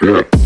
Yeah.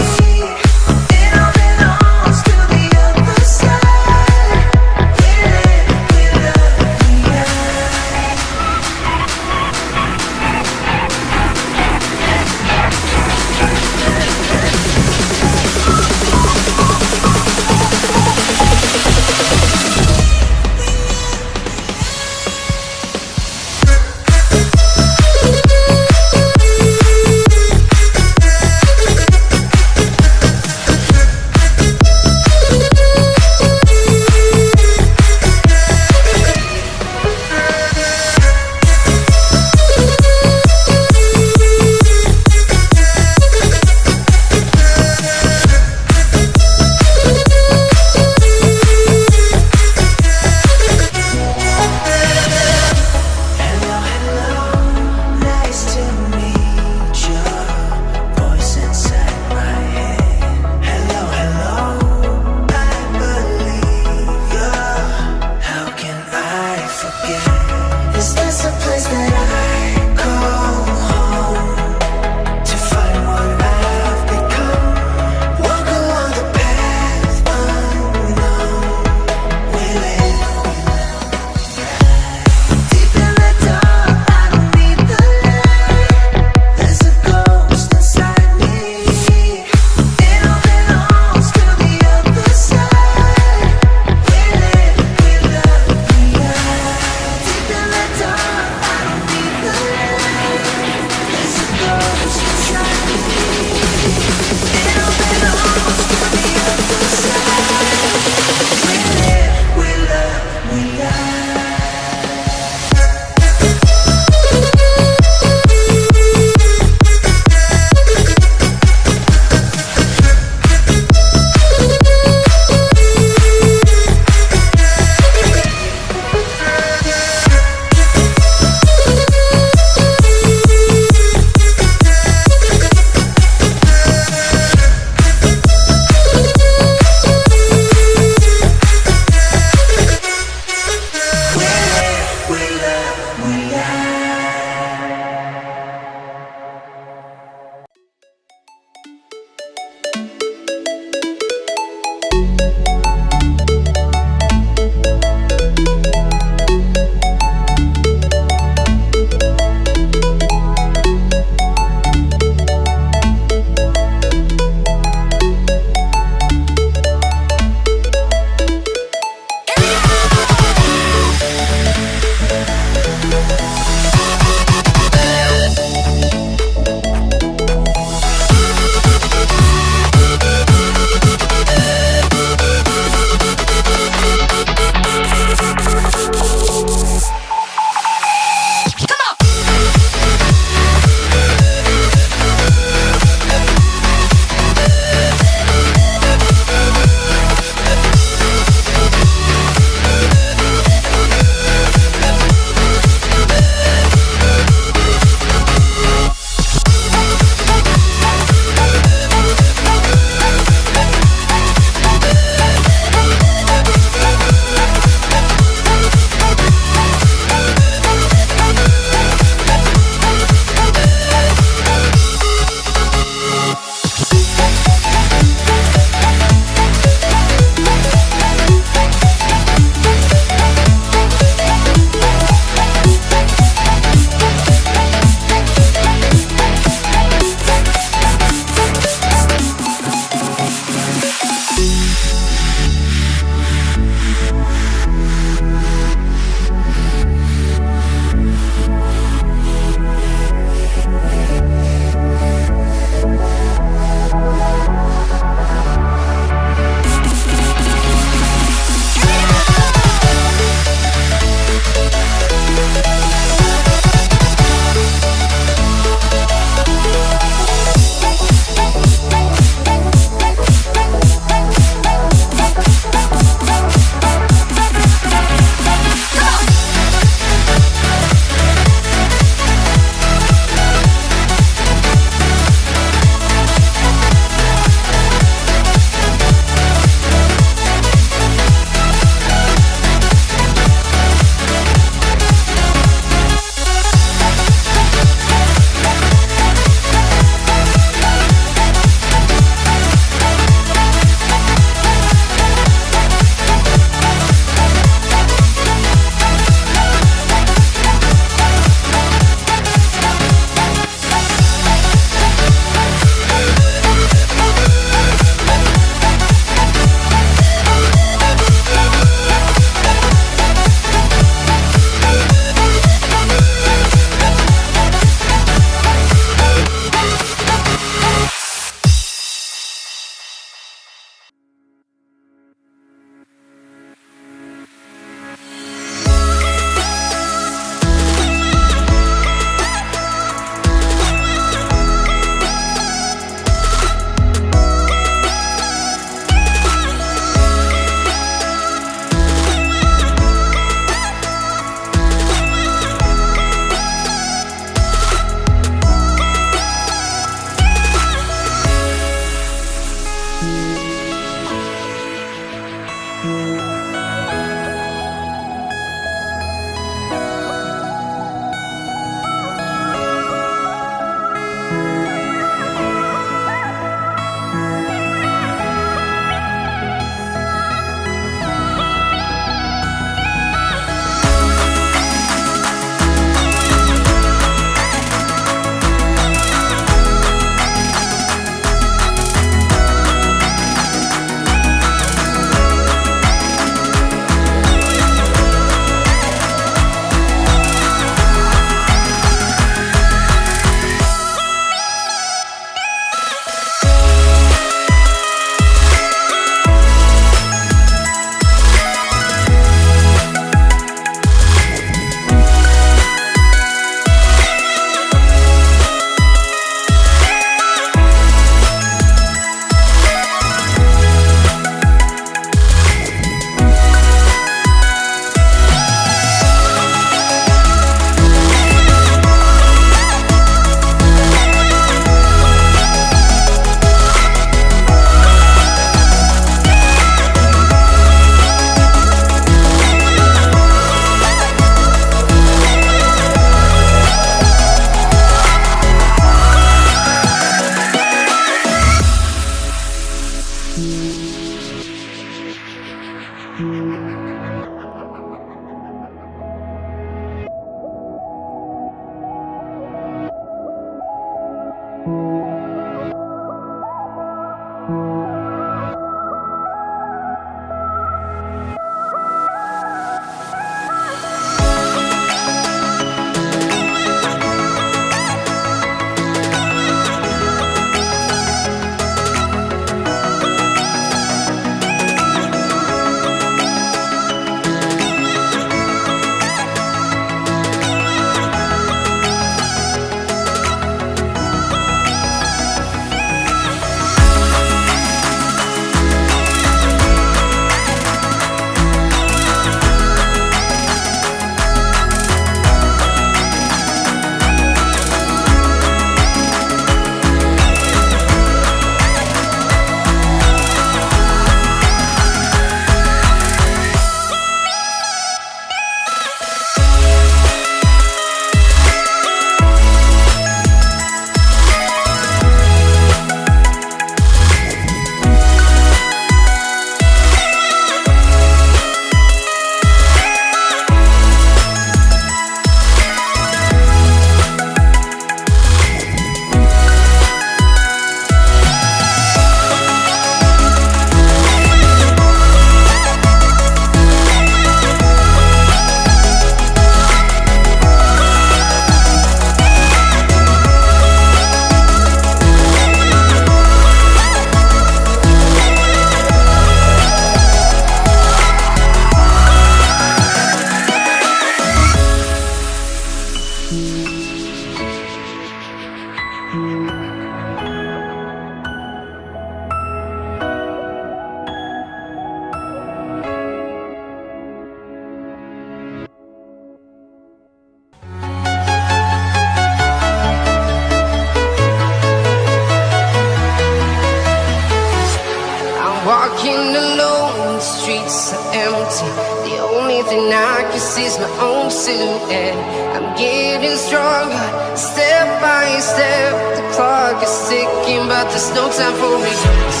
Walking alone, the streets are empty. The only thing I can see is my own silhouette. I'm getting stronger, step by step. The clock is ticking, but there's no time for regrets.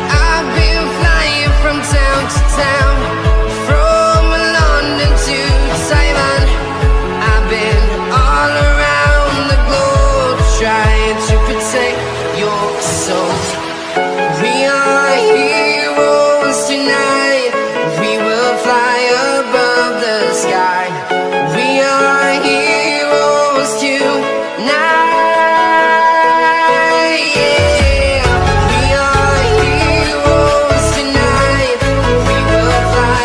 I've been flying from town to town, from London to Taiwan. I've been all around the globe, trying to protect your soul. We are heroes tonight. We will fly above the sky. We are heroes tonight. Yeah, we are heroes tonight. We will fly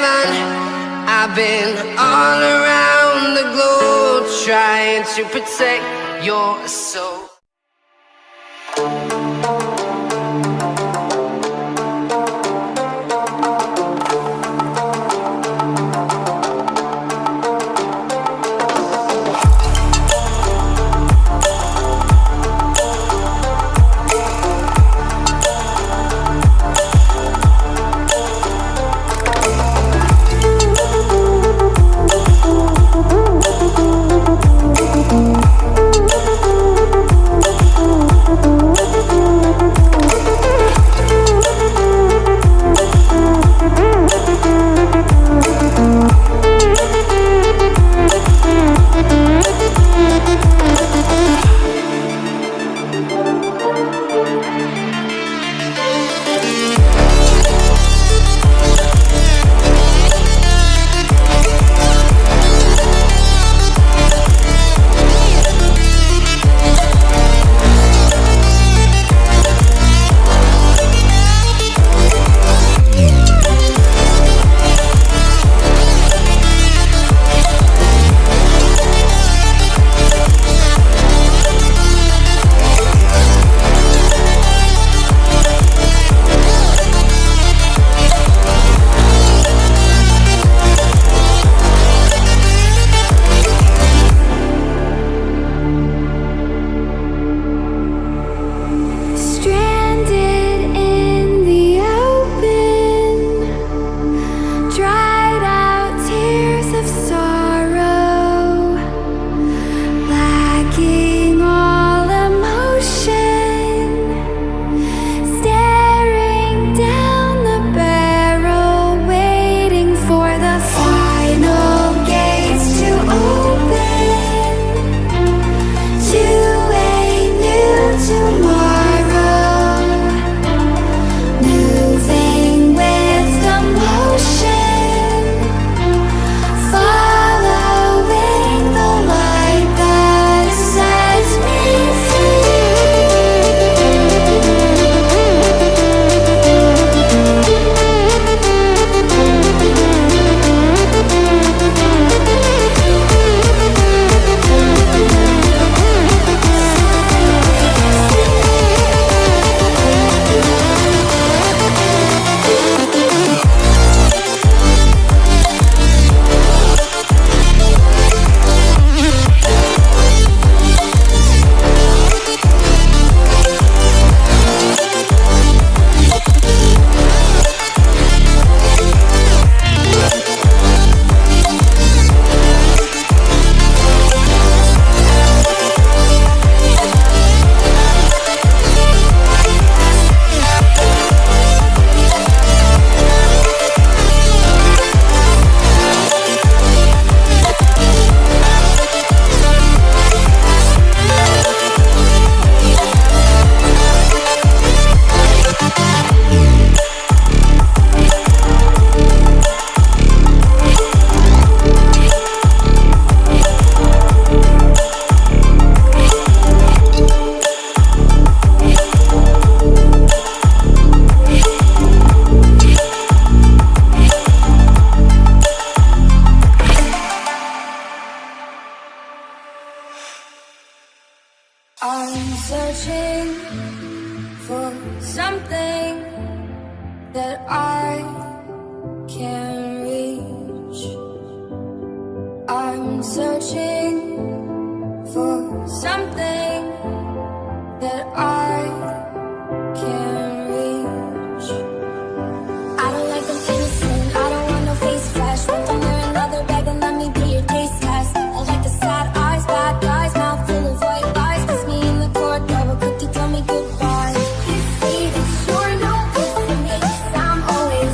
on. I've been all around the globe trying to protect your soul. I'm searching for something that I can reach. I'm searching for something that I can reach. I don't like them innocent, I don't want no face flash. One thing or another, beg and let me be your taste test. I like the sad eyes, bad guys, mouth full of white lies. Kiss me in the corridor, quick to tell me goodbye. You say that you're no good for me, 'cause I'm always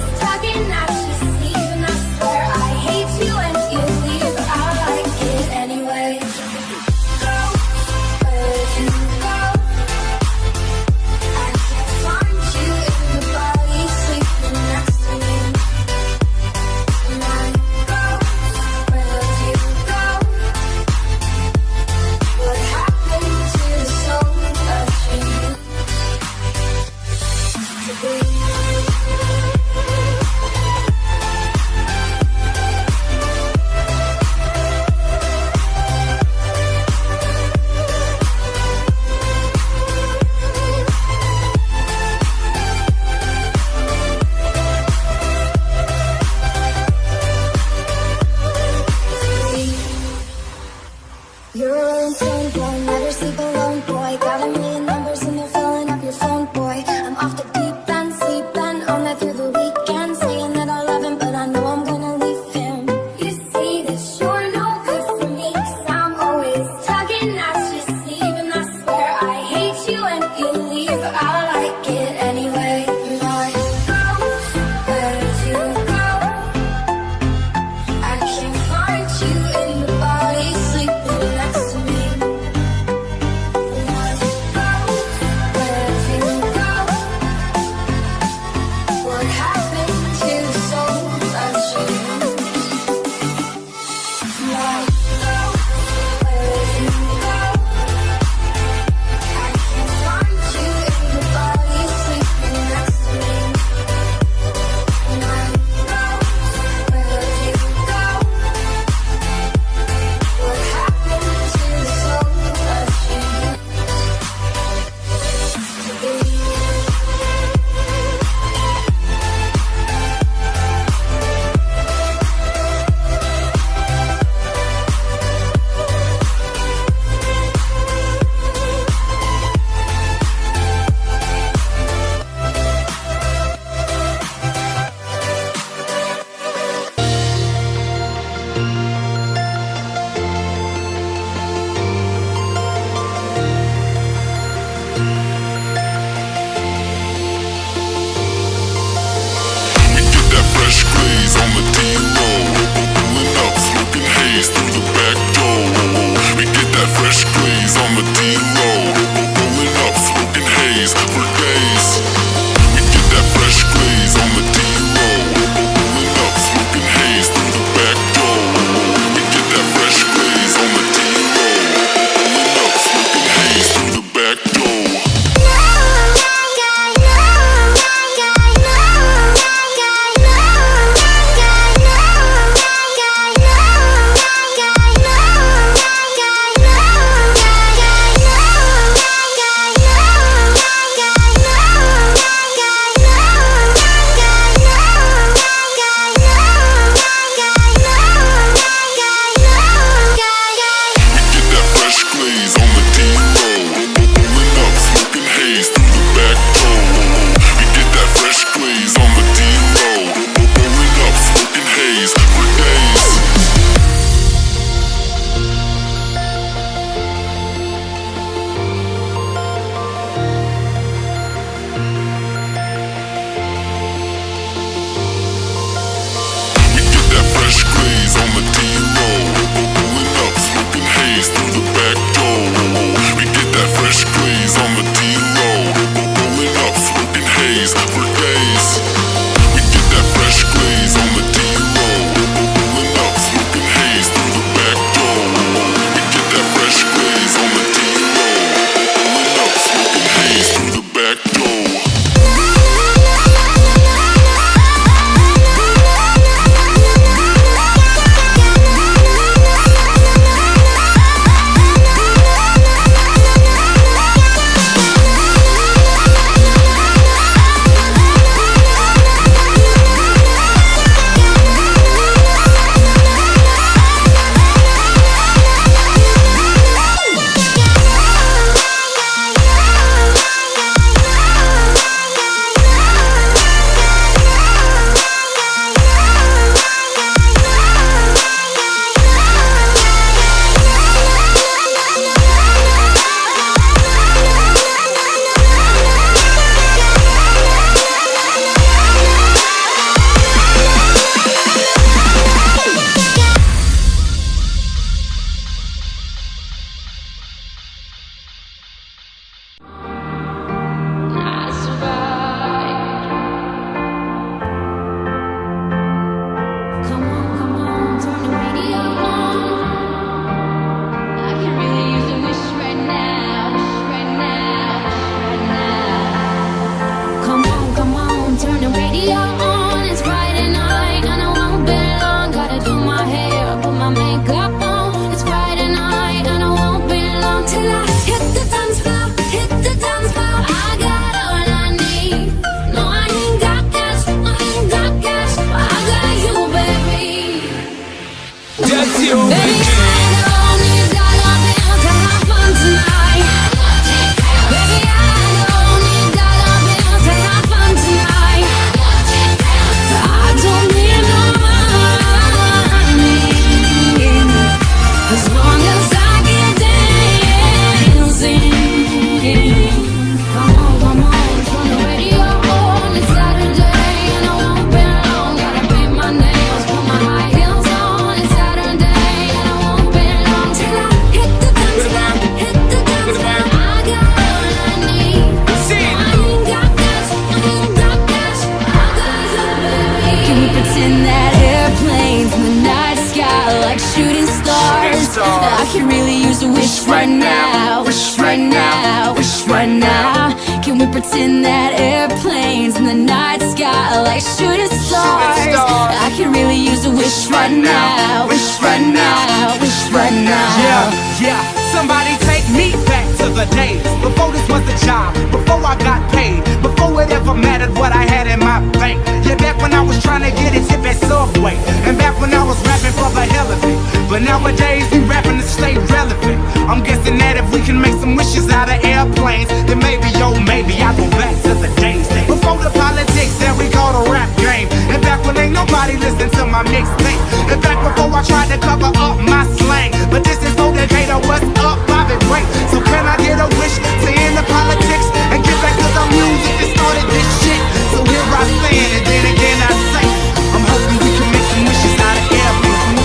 I could really use a wish right now. Wish right now. Wish right now. Can we pretend that airplanes in the night sky are like shooting stars? I could really use a wish right now. Wish right now. Wish right now. Yeah. Somebody take me back to the days before this was a job, before I got paid, before it ever mattered what I had in my bank. Yeah, back when I was trying to get a tip at Subway, and back when I was rapping for the hell of it. But nowadays we rapping to stay relevant. I'm guessing that if we can make some wishes out of airplanes, then maybe, oh maybe I'll go back to the days before the politics that we call the rap game. And back when ain't nobody listened to my mixtape. And back before I tried to to cover up my slang. But this is motivator, what's up, Bobby Ray? So can I get a wish to end the politics and get back to the music that started this shit? So here I stand, and then again I say, I'm hoping we can make some wishes out of airplanes.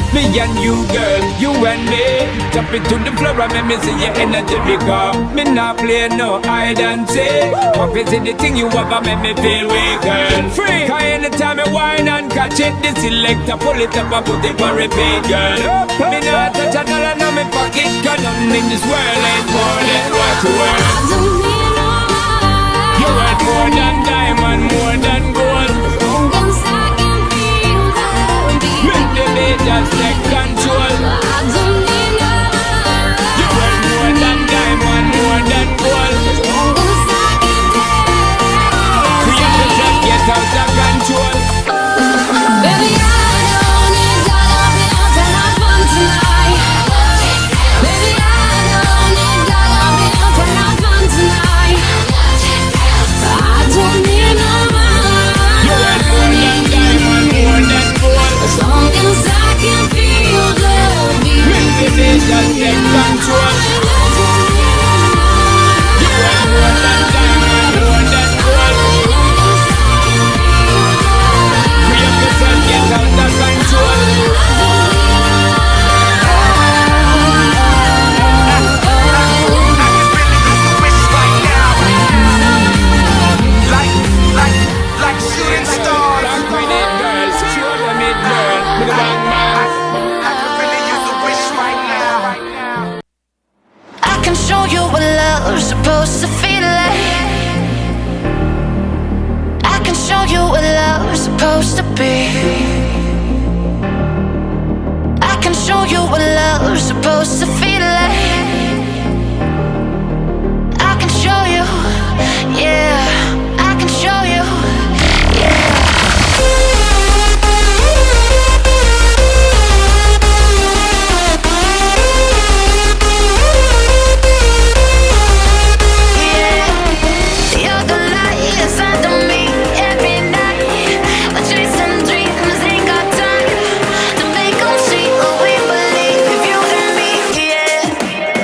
Me and you, girl, you and me. Jump into the floor and make me see your energy because me not play no hide and seek. What is it the thing you ever make me feel weak, girl? Free. Cause anytime I whine and catch it, the selector pull it up and put it on repeat, girl. Me not touch a dollar in my pocket, cause nothing in this world ain't more than what you worth. You worth more than diamond, more than gold. Make the beat just take control. You worth more than diamond, more than gold. Create yourself, get out of control. Baby, I don't need dollar bills and have fun tonight. Baby, I don't need dollar bills and have fun tonight. I don't need no money. You worth more than diamond, more than gold. As long as I can feel the beat. Make the beat just take control. You worth more than diamond, more than gold. Create yourself, get out of control. Like shooting stars. Black grenade girls, show them it, girl. With a bang bang. I can really use a wish right now. I can show you what love's supposed to feel like. I can show you what love's supposed to be. I can show you what love's supposed to feel like. I can show you, yeah. I can show you, yeah. You're the light inside of me every night. We're chasing dreams, ain't got time to make 'em see what we believe. You and me, yeah.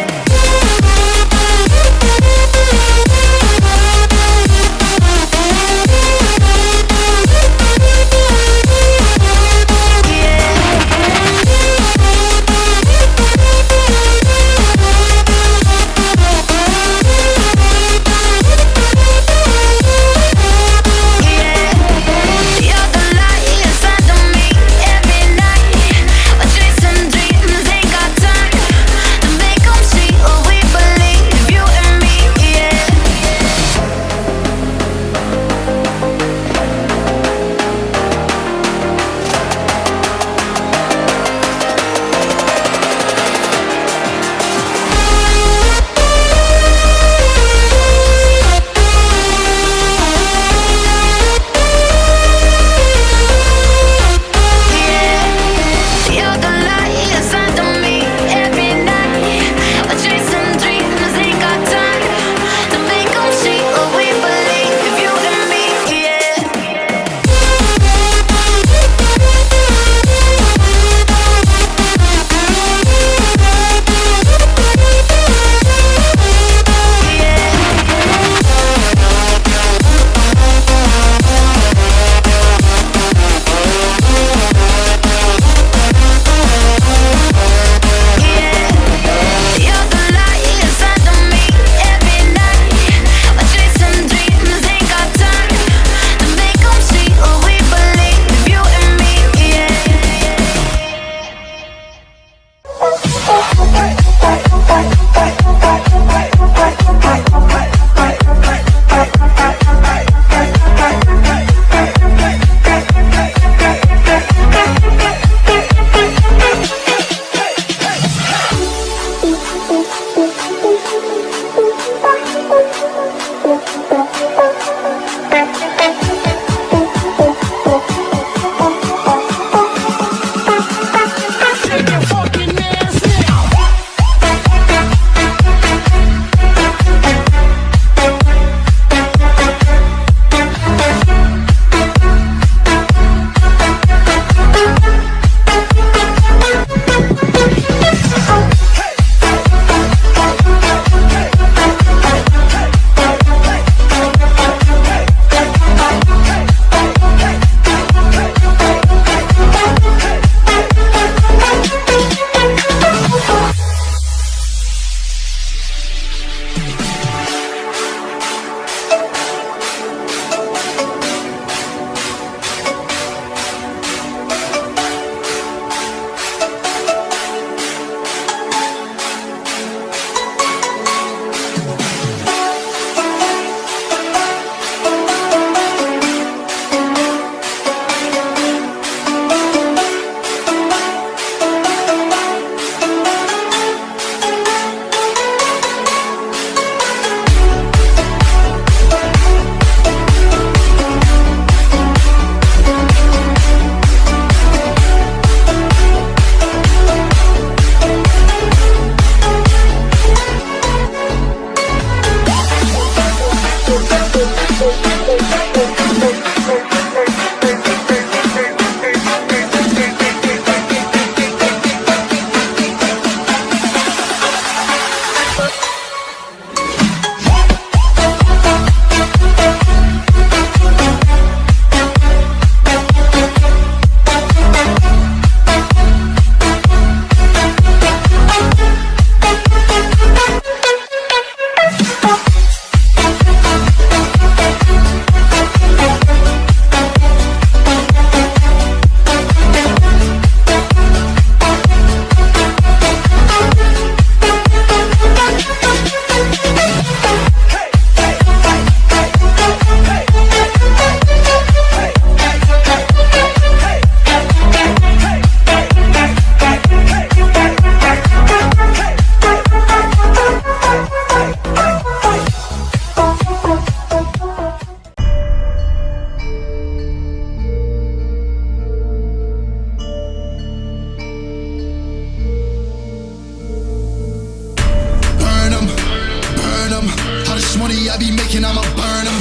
be making, I'ma burn them.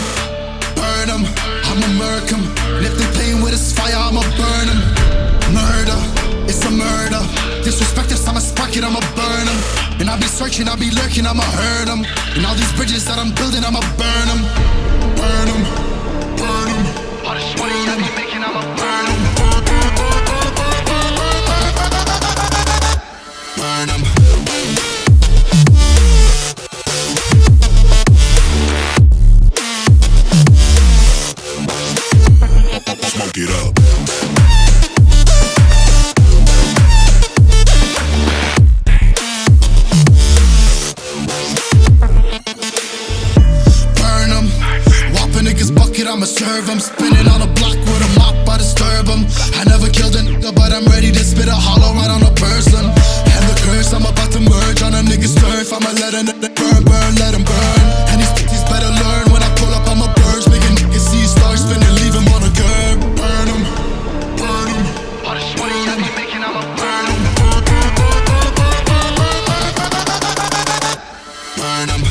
Burn them, I'ma murk them. And if they playing with this fire, I'ma burn them. Murder, it's a murder. Disrespect us, I'ma spark it, I'ma burn them. And I'll be searching, I'll be lurking, I'ma hurt them. And all these bridges that I'm building, I'ma burn them. Burn them, burn them. All this money I be making, I'ma burn them. Burn them. Smoke it up. Burn 'em. Whop a nigga's bucket, I'ma serve 'em. Spinning on a block with a mop, I disturb 'em. I never killed a nigga, but I'm ready to spit a hollow right on a person. And the curse, I'm about to merge on a nigga's turf. I'ma let a nigga burn, burn, let him burn. And these bitches better learn when I pull up, I'ma burst. Make a nigga see stars spinning, leave him on a curb. Burn 'em, burn 'em. All this money I be making, I'ma burn 'em. Burn 'em.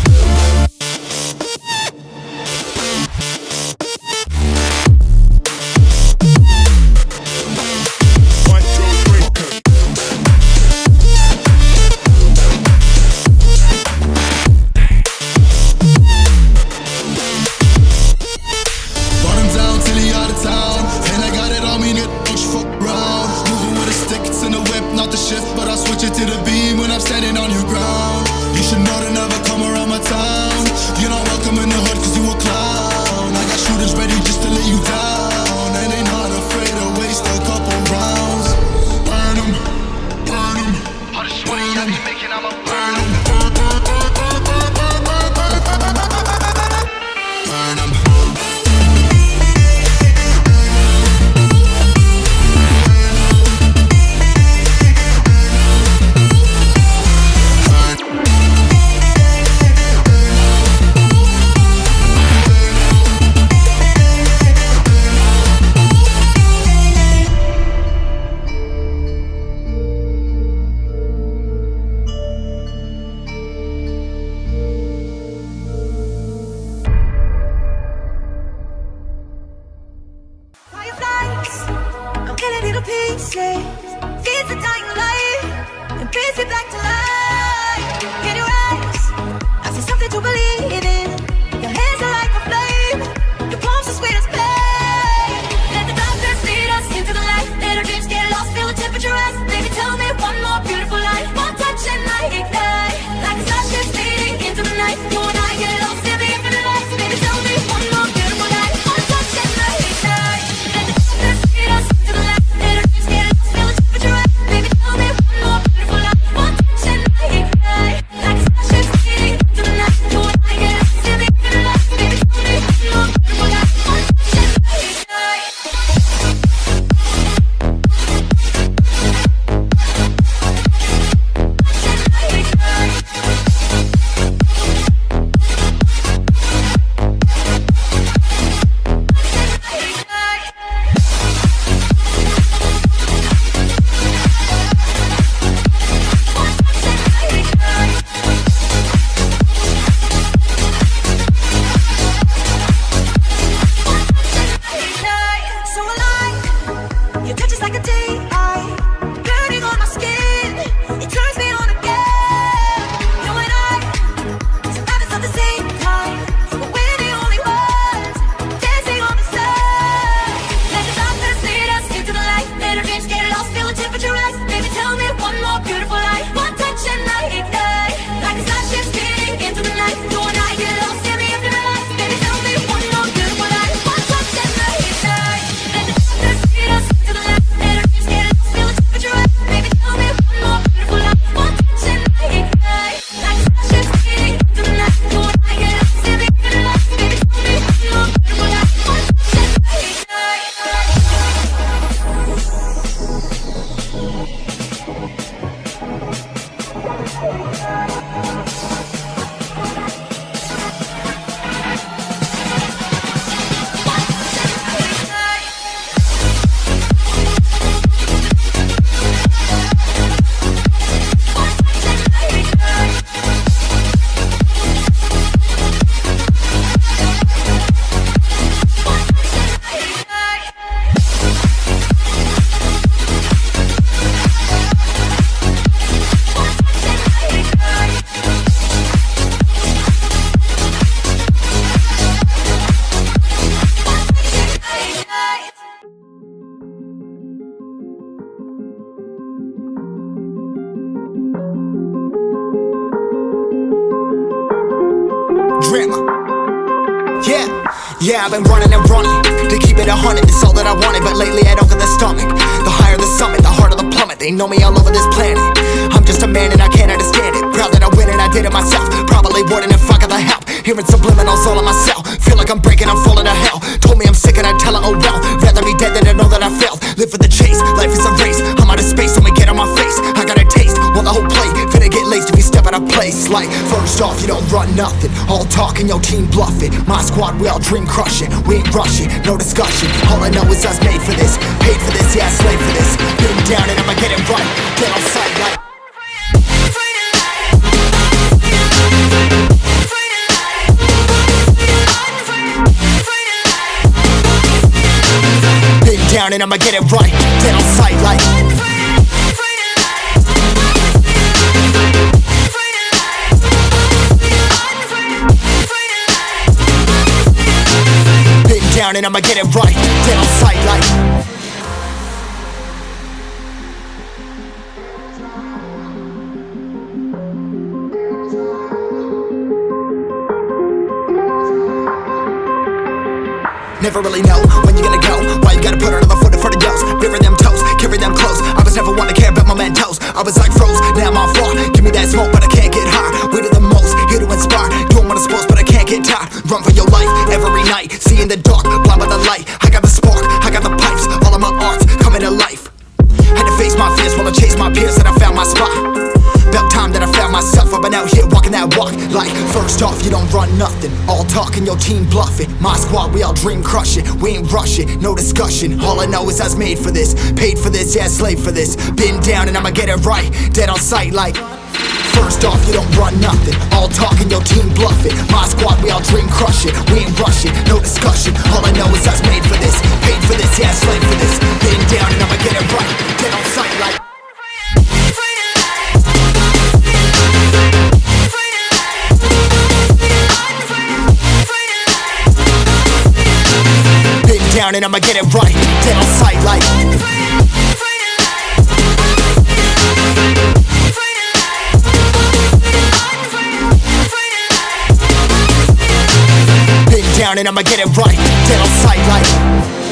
Yeah, I've been running and running to keep it 100, it's all that I wanted. But lately I don't get the stomach. The higher the summit, the harder the plummet. They know me all over this planet. I'm just a man and I can't understand it. Proud that I win and I did it myself. Probably wouldn't if I got the help. Hearing subliminals all on myself. Feel like I'm breaking, I'm falling to hell. Told me I'm sick and I tell her, oh well. Rather be dead than to know that I failed. Live for the chase, life is a race. I'm out of space, so me get on my face. I got a taste, well the whole play. Finna get laced if you step out of place. Like, first off, you don't run nothing. All talk and your team bluff it. My squad, we all dream crushing. We ain't rushing, no discussion. All I know is us made for this. Paid for this, yeah, slave for this. Been down and I'ma get it right. Get on sight like down and I'ma get it right. Dead on sight like been down and I'ma get it right. Dead on sight like never really know when you gonna go. Why you gotta put another foot in front of yours? Bury them toes, carry them close. I was never one to care about my mentos. I was like froze, now I'm on floor. Give me that smoke, but I can't get high. We do the most, here to inspire. Doing what I'm supposed, but I can't get tired. Run for your life every night. See in the dark, blind by the light. I got the spark, I got the pipes. All of my arts coming to life. Had to face my fears while I chased my peers, and I found my spot. About time that I found myself. I've been out here walking that walk. Like, first off, you don't run nothing. All talk and your team bluffing. My squad, we all dream crushing. We ain't rushing, no discussion. All I know is I was made for this. Paid for this, yeah, slave for this. Been down and I'ma get it right. Dead on sight like first off, you don't run nothing. All talk and your team bluffing. My squad, we all dream crushing. We ain't rushing, no discussion. All I know is I was made for this. Paid for this, yeah, slave for this. Been down and I'ma get it right. Dead on sight like down and I'ma get it right. Dead on sight like been down and I'ma get it right. Dead on sight like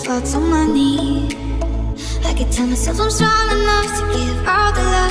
fall to my knees. I could tell myself I'm strong enough to give all the love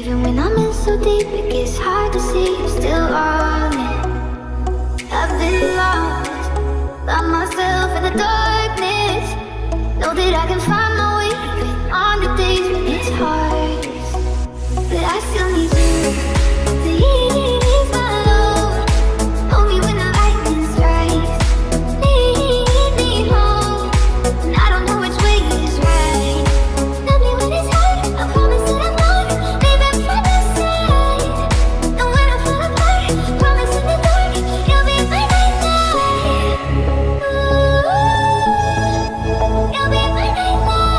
Even when I'm in so deep, it gets hard to see you're still all in. I've been lost by myself in the darkness. Know that I can find my way even on the days when it's hardest. But I still need you. Please, my Lord, hold me when the lightning strikes. Lead me home, and I don't know which way is right. Love me when it's hard, I promise that I'm not leaving by my side. And when I fall apart, promise in the dark, you'll be my nightlight. You'll be my nightlight.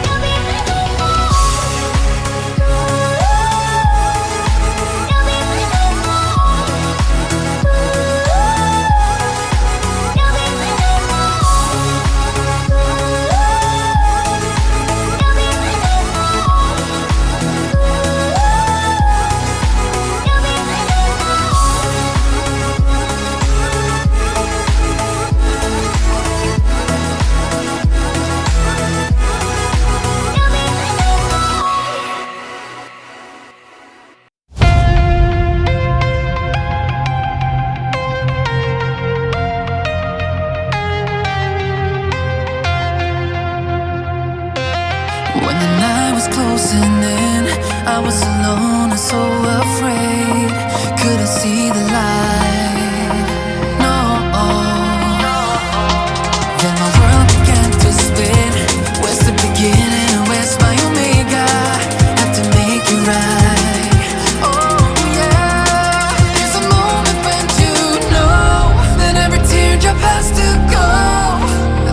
You'll be my When the night was closing in, I was alone and so afraid. Couldn't see the light, no. Then my world began to spin. Where's the beginning and where's my omega? Have to make it right. Oh yeah. There's a moment when you know that every teardrop has to go.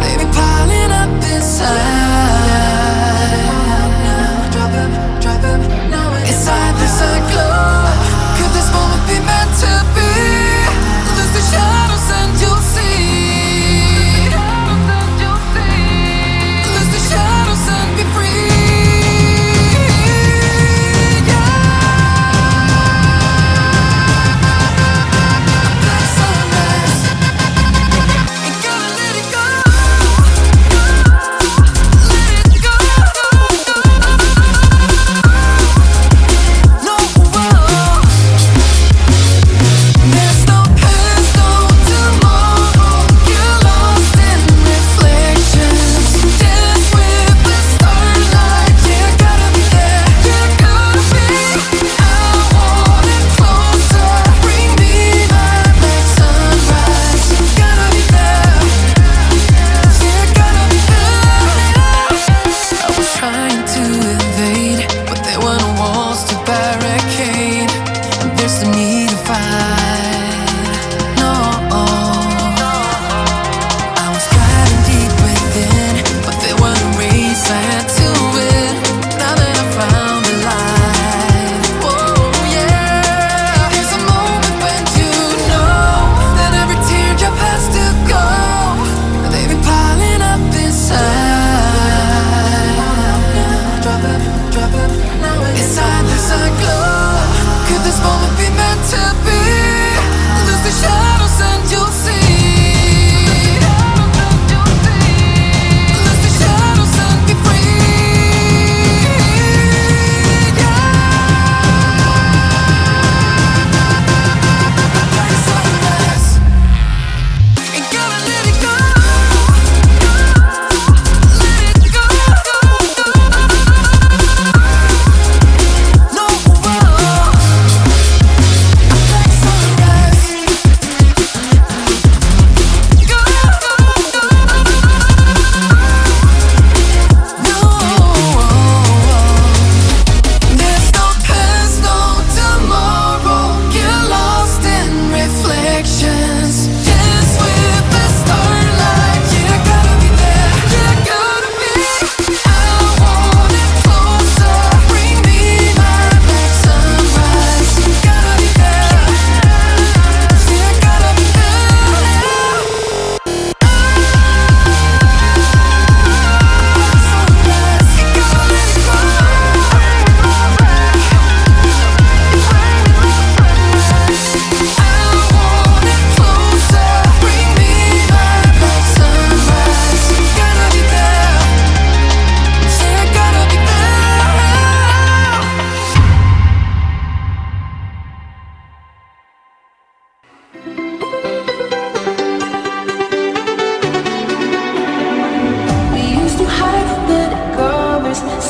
They be piling up inside. Inside there's a glow. Could this moment be meant to be?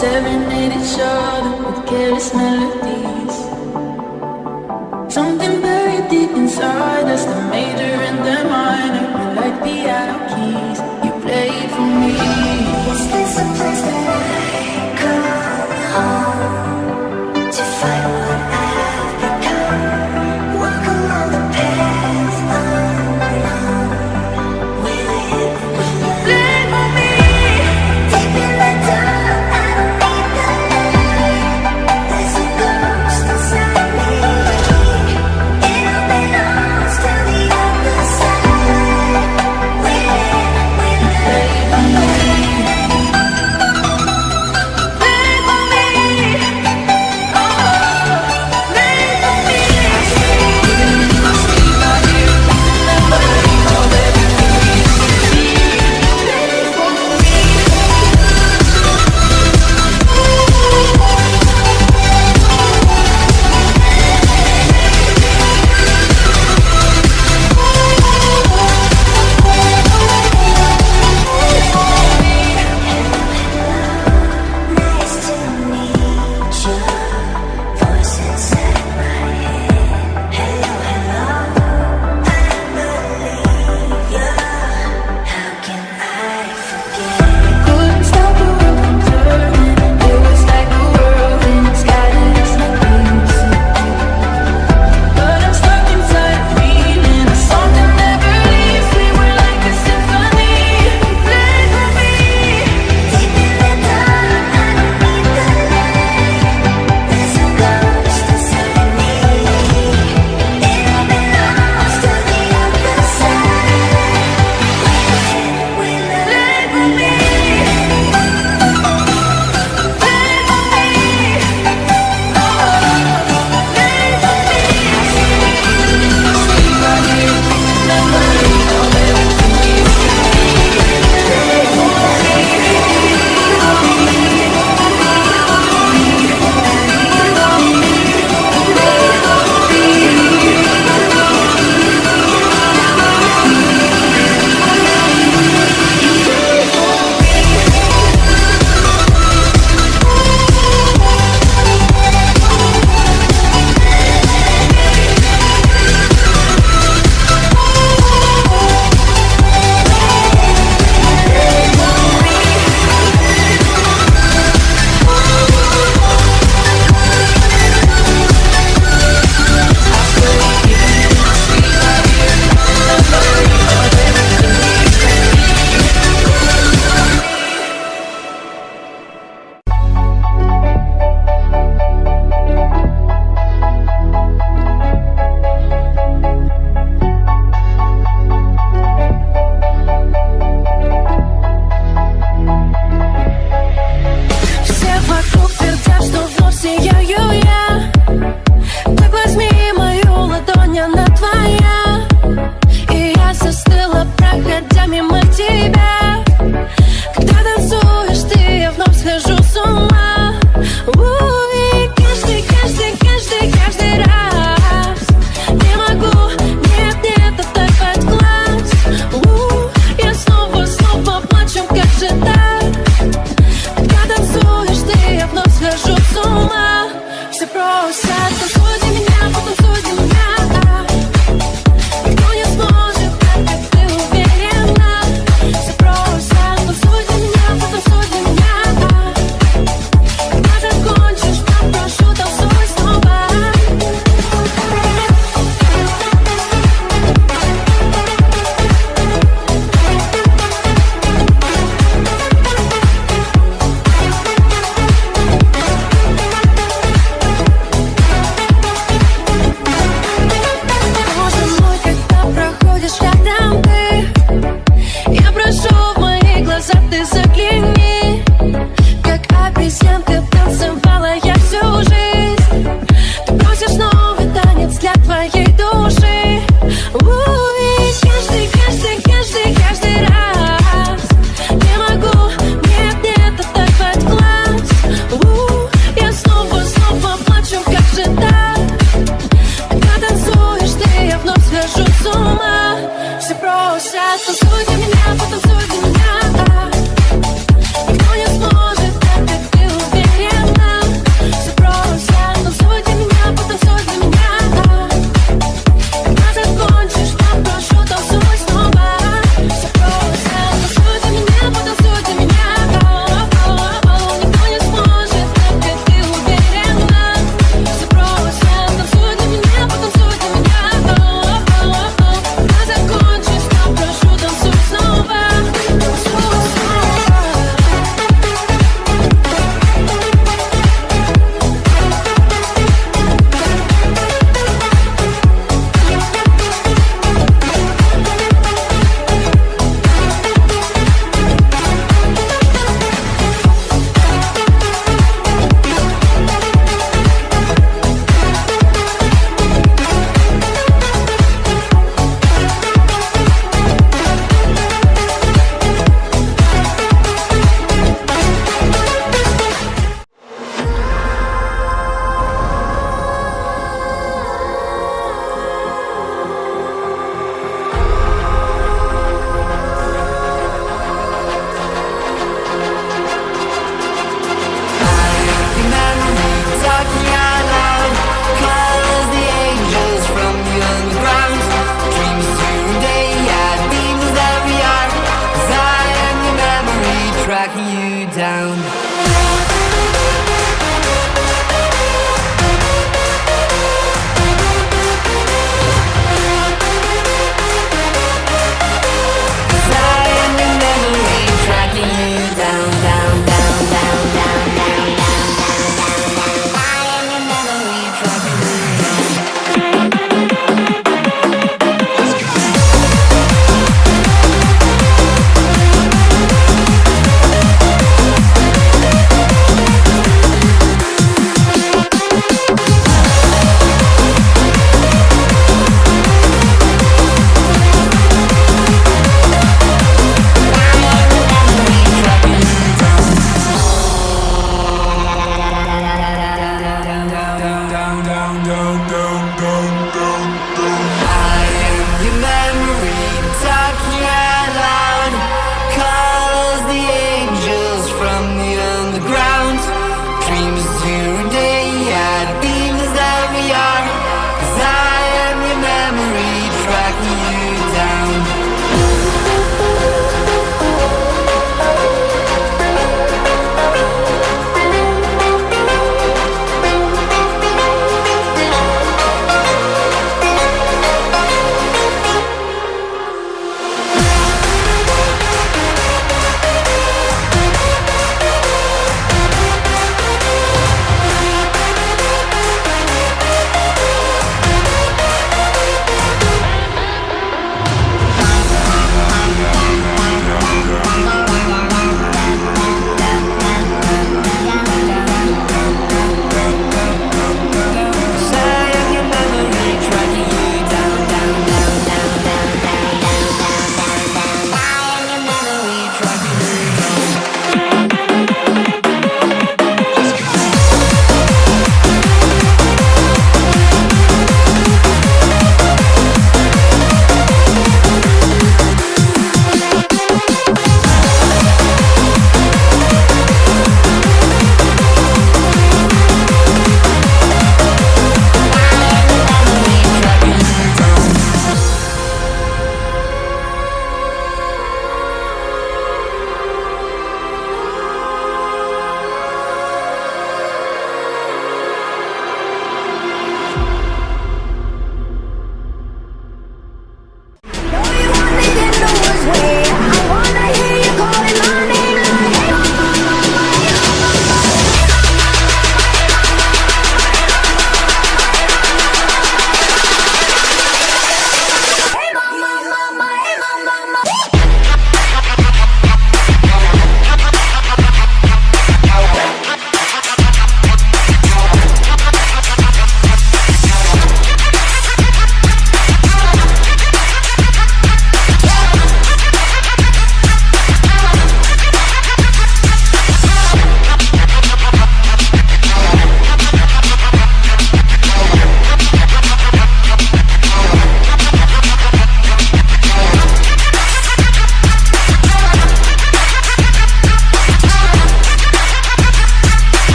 serenade each other with careless melodies. Something buried deep inside us, the major and the minor, we're like piano keys. You play for me. Is this a place that I come home to find what I have become? Walk along the path unknown. Will it? When you play for me, take me back down. I don't need the light. There's a girl.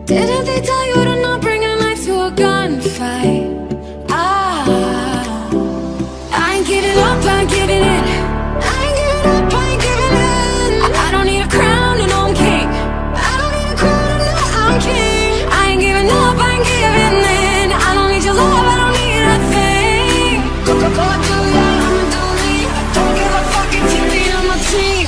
Didn't they tell you to not bring a knife to a gunfight? I ain't giving up, I ain't giving in. I ain't giving up, I ain't giving in. I don't need a crown to know I'm king. I don't need a crown to know I'm king. I ain't giving up, I ain't giving in. I don't need your love, I don't need a thing. Go do ya, I'ma do me. Don't give a fuck if you ain't on my team.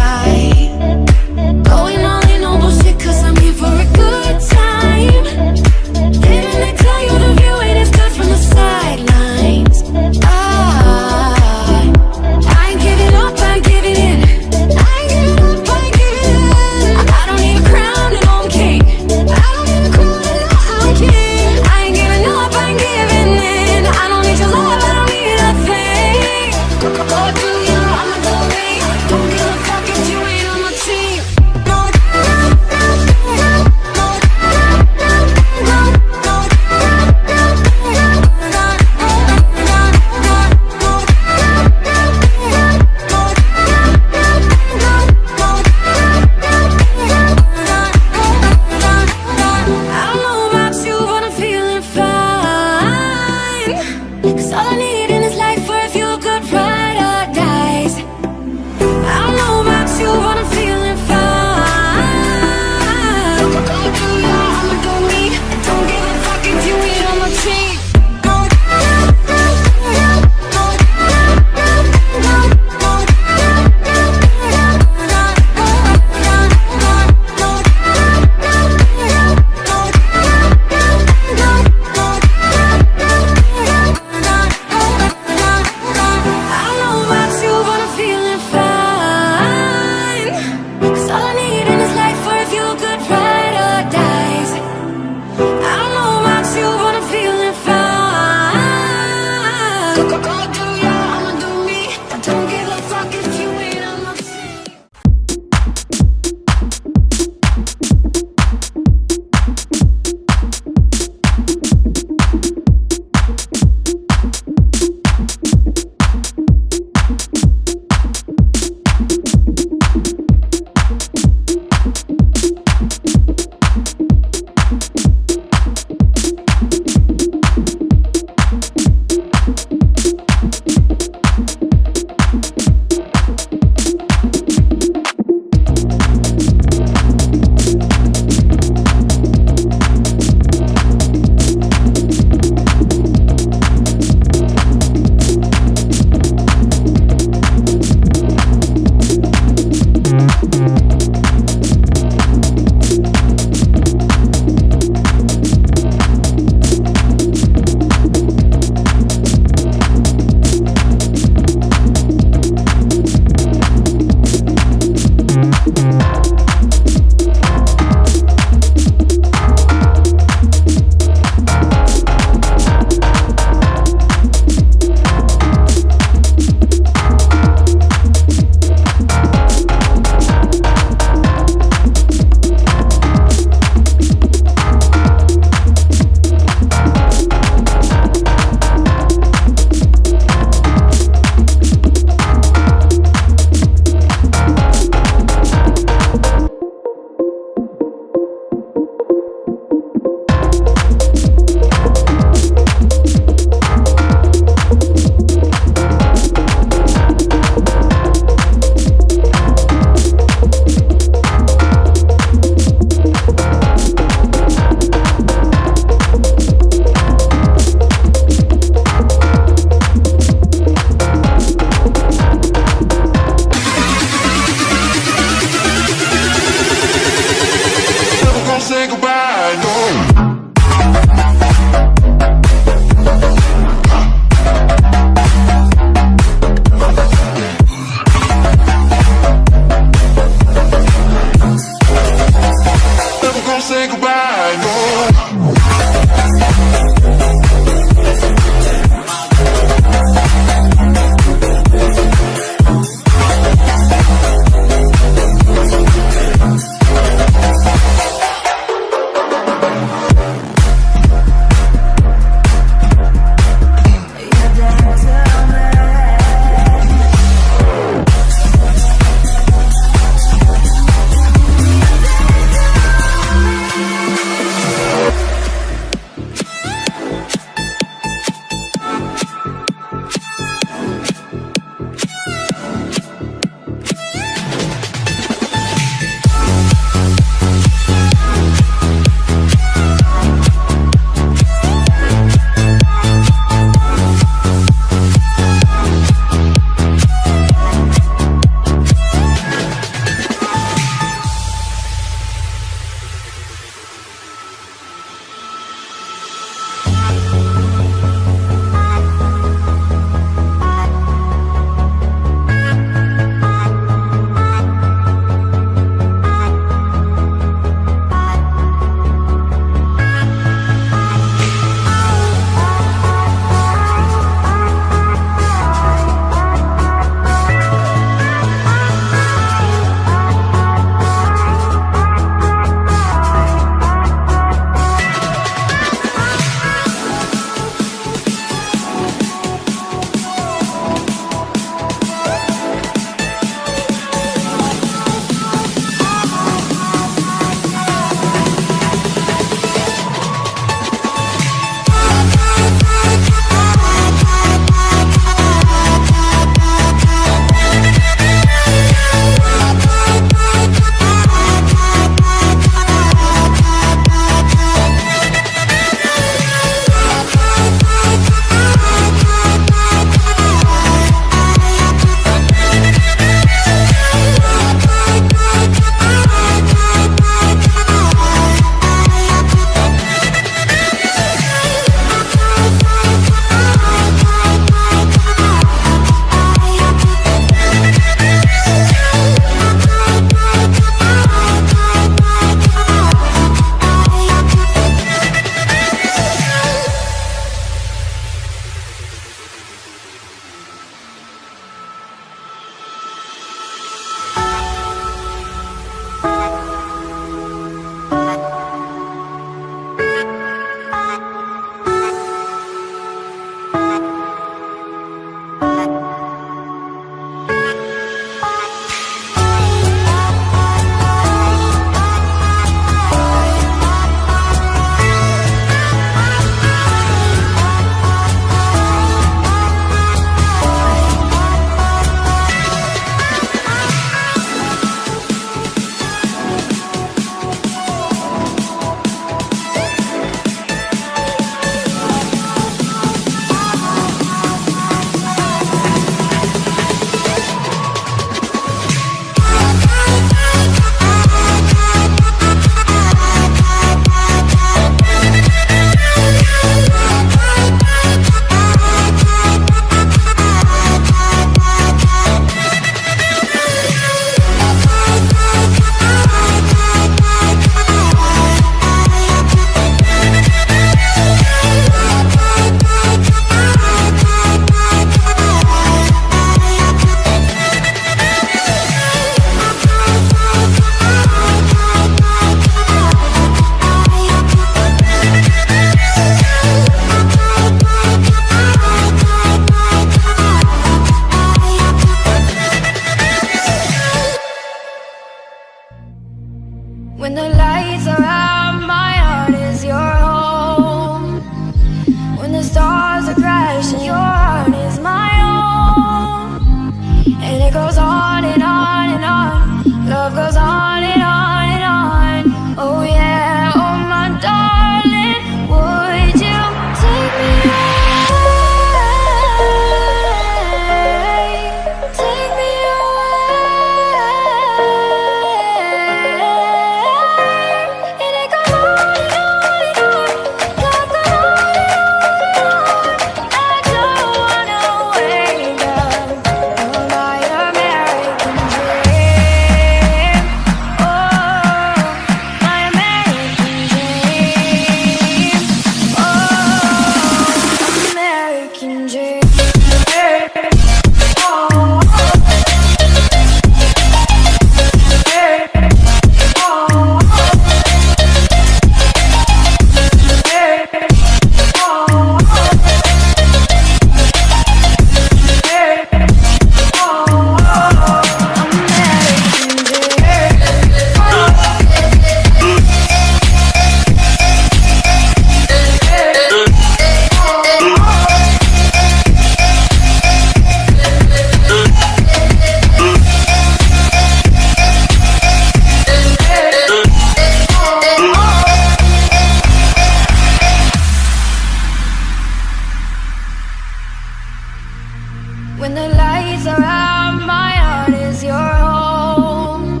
streets around my heart is your home.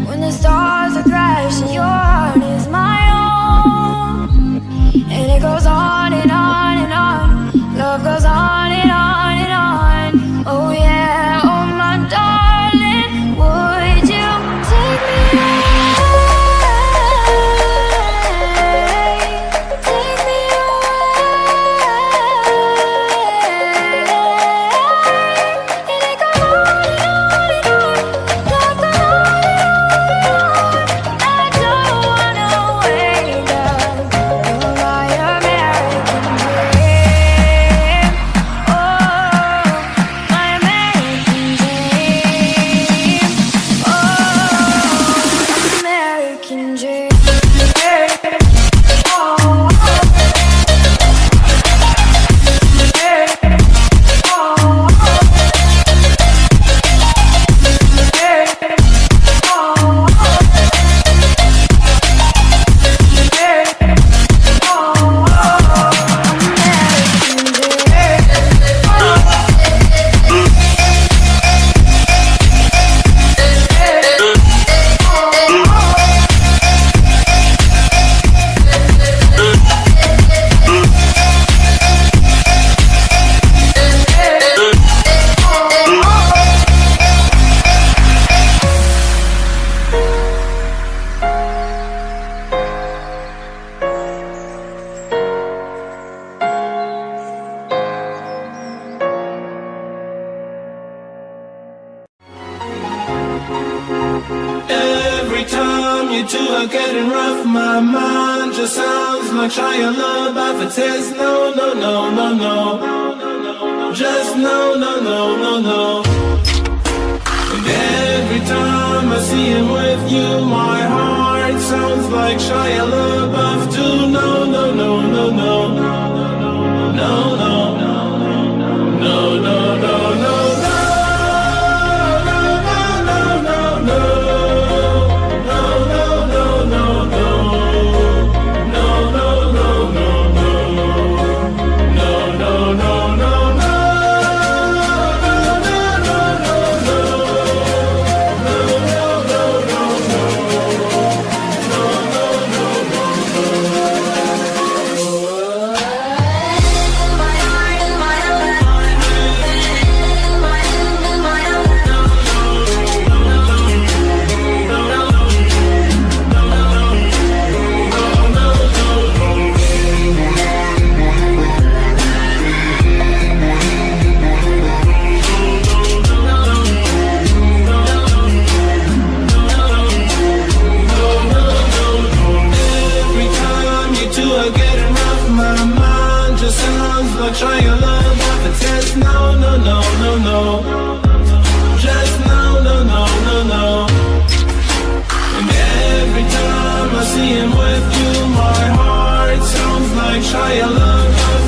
When the stars are crashing, your heart is my own. And it goes on and on and on. Love goes on and on and on. Oh yeah, oh my darling, would you take me away? Take me away. And it goes on and on and on. Love goes on and on and on. I don't wanna wake up. You're my American dream. Oh, my American dream. Oh, American dream. Every time you two are getting rough, my mind just sounds like Shia LaBeouf. It says no, no, no, no, no, just no, no, no, no, no. And every time I see him with you, my heart sounds like Shia LaBeouf too. No, no, no, no, no, no, no, no, no, no, no. Shia LaBeouf, it says no, no, no, no, no, just no, no, no, no, no. And every time I see him with you, my heart sounds like Shia LaBeouf.